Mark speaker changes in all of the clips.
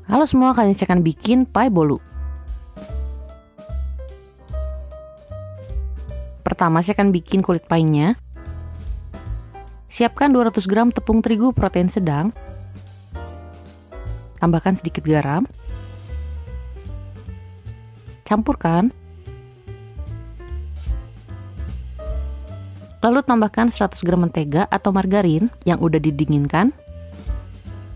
Speaker 1: Halo semua, kali ini saya akan bikin pie bolu. Pertama saya akan bikin kulit pie-nya. Siapkan 200 gram tepung terigu protein sedang. Tambahkan sedikit garam. Campurkan. Lalu tambahkan 100 gram mentega atau margarin yang udah didinginkan.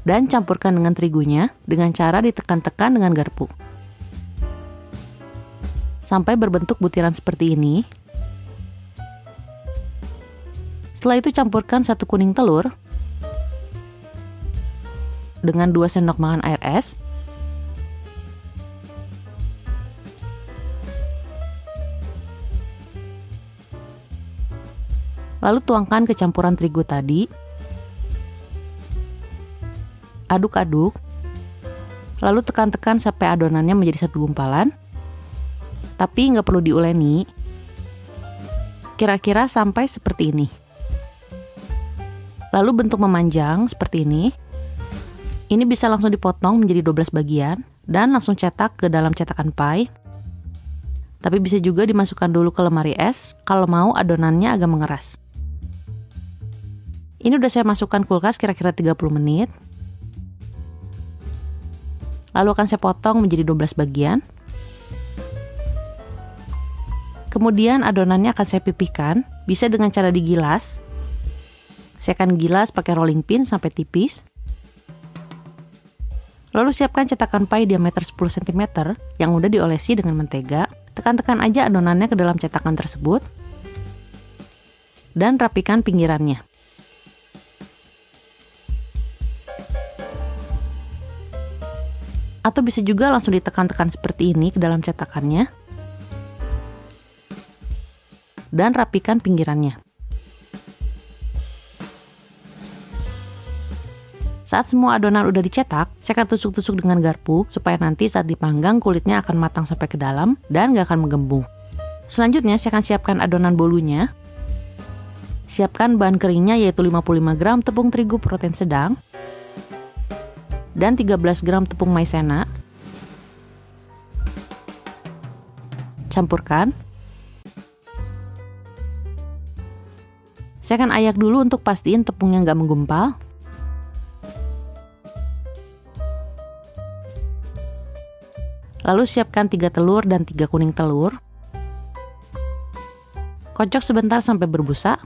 Speaker 1: Dan campurkan dengan terigunya dengan cara ditekan-tekan dengan garpu. Sampai berbentuk butiran seperti ini. Setelah itu campurkan 1 kuning telur dengan 2 sendok makan air es. Lalu tuangkan ke campuran terigu tadi. Aduk-aduk, lalu tekan-tekan sampai adonannya menjadi satu gumpalan, tapi nggak perlu diuleni, kira-kira sampai seperti ini. Lalu bentuk memanjang seperti ini bisa langsung dipotong menjadi 12 bagian dan langsung cetak ke dalam cetakan pie. Tapi bisa juga dimasukkan dulu ke lemari es kalau mau adonannya agak mengeras. Ini udah saya masukkan kulkas kira-kira 30 menit. Lalu akan saya potong menjadi 12 bagian. Kemudian adonannya akan saya pipihkan, bisa dengan cara digilas. Saya akan gilas pakai rolling pin sampai tipis. Lalu siapkan cetakan pie diameter 10 cm yang udah diolesi dengan mentega. Tekan-tekan aja adonannya ke dalam cetakan tersebut. Dan rapikan pinggirannya. Atau bisa juga langsung ditekan-tekan seperti ini ke dalam cetakannya. Dan rapikan pinggirannya. Saat semua adonan udah dicetak, saya akan tusuk-tusuk dengan garpu supaya nanti saat dipanggang kulitnya akan matang sampai ke dalam dan gak akan menggembung. Selanjutnya saya akan siapkan adonan bolunya. Siapkan bahan keringnya yaitu 55 gram tepung terigu protein sedang. Dan 13 gram tepung maizena. Campurkan. Saya akan ayak dulu untuk pastiin tepungnya nggak menggumpal. Lalu siapkan 3 telur dan 3 kuning telur. Kocok sebentar sampai berbusa.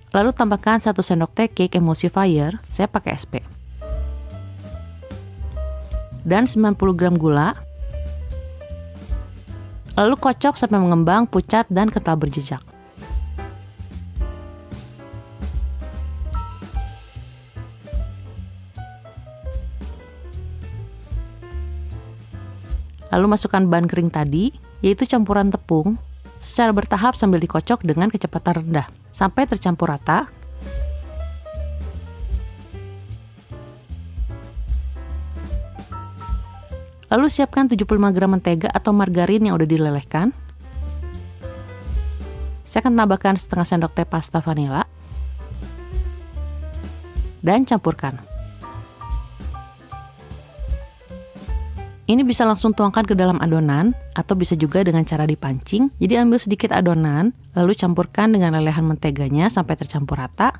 Speaker 1: Lalu tambahkan 1 sendok teh cake emulsifier, saya pakai SP. Dan 90 gram gula. Lalu kocok sampai mengembang, pucat, dan kental berjejak. Lalu masukkan bahan kering tadi, yaitu campuran tepung, secara bertahap sambil dikocok dengan kecepatan rendah sampai tercampur rata. Lalu siapkan 75 gram mentega atau margarin yang udah dilelehkan. Saya akan tambahkan setengah sendok teh pasta vanila dan campurkan. Ini bisa langsung tuangkan ke dalam adonan atau bisa juga dengan cara dipancing. Jadi ambil sedikit adonan, lalu campurkan dengan lelehan menteganya sampai tercampur rata.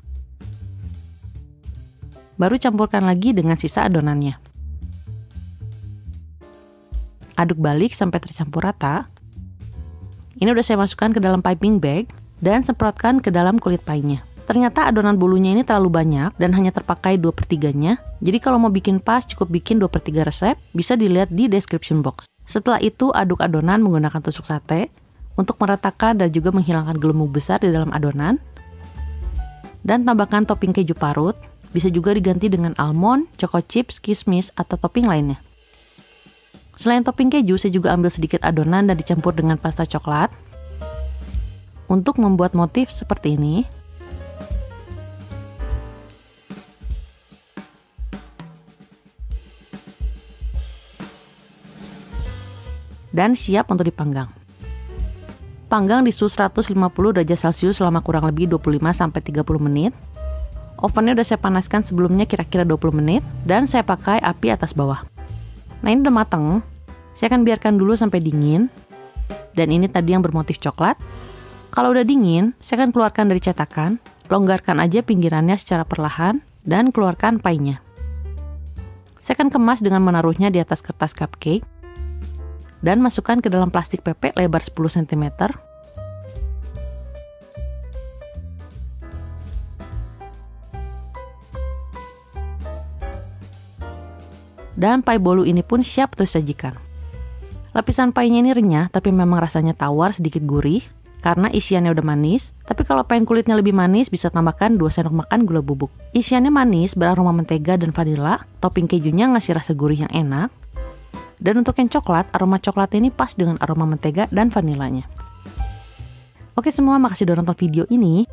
Speaker 1: Baru campurkan lagi dengan sisa adonannya. Aduk balik sampai tercampur rata. Ini udah saya masukkan ke dalam piping bag dan semprotkan ke dalam kulit pie-nya. Ternyata adonan bolunya ini terlalu banyak dan hanya terpakai 2/3-nya. Jadi kalau mau bikin pas cukup bikin 2/3 resep, bisa dilihat di description box. Setelah itu aduk adonan menggunakan tusuk sate untuk meratakan dan juga menghilangkan gelembung besar di dalam adonan. Dan tambahkan topping keju parut, bisa juga diganti dengan almond, choco chips, kismis, atau topping lainnya. Selain topping keju, saya juga ambil sedikit adonan dan dicampur dengan pasta coklat untuk membuat motif seperti ini. Dan siap untuk dipanggang. Panggang di suhu 150 derajat Celcius selama kurang lebih 25-30 menit. Ovennya udah saya panaskan sebelumnya kira-kira 20 menit dan saya pakai api atas bawah. Nah, ini udah mateng. Saya akan biarkan dulu sampai dingin. Dan ini tadi yang bermotif coklat. Kalau udah dingin, saya akan keluarkan dari cetakan, longgarkan aja pinggirannya secara perlahan dan keluarkan pie-nya. Saya akan kemas dengan menaruhnya di atas kertas cupcake dan masukkan ke dalam plastik pepek lebar 10 cm. Dan pie bolu ini pun siap untuk disajikan. Lapisan pie-nya ini renyah, tapi memang rasanya tawar, sedikit gurih, karena isiannya udah manis. Tapi kalau pengen kulitnya lebih manis, bisa tambahkan 2 sendok makan gula bubuk. Isiannya manis, beraroma mentega dan vanila. Topping kejunya ngasih rasa gurih yang enak. Dan untuk yang coklat, aroma coklat ini pas dengan aroma mentega dan vanilanya. Oke semua, makasih udah nonton video ini.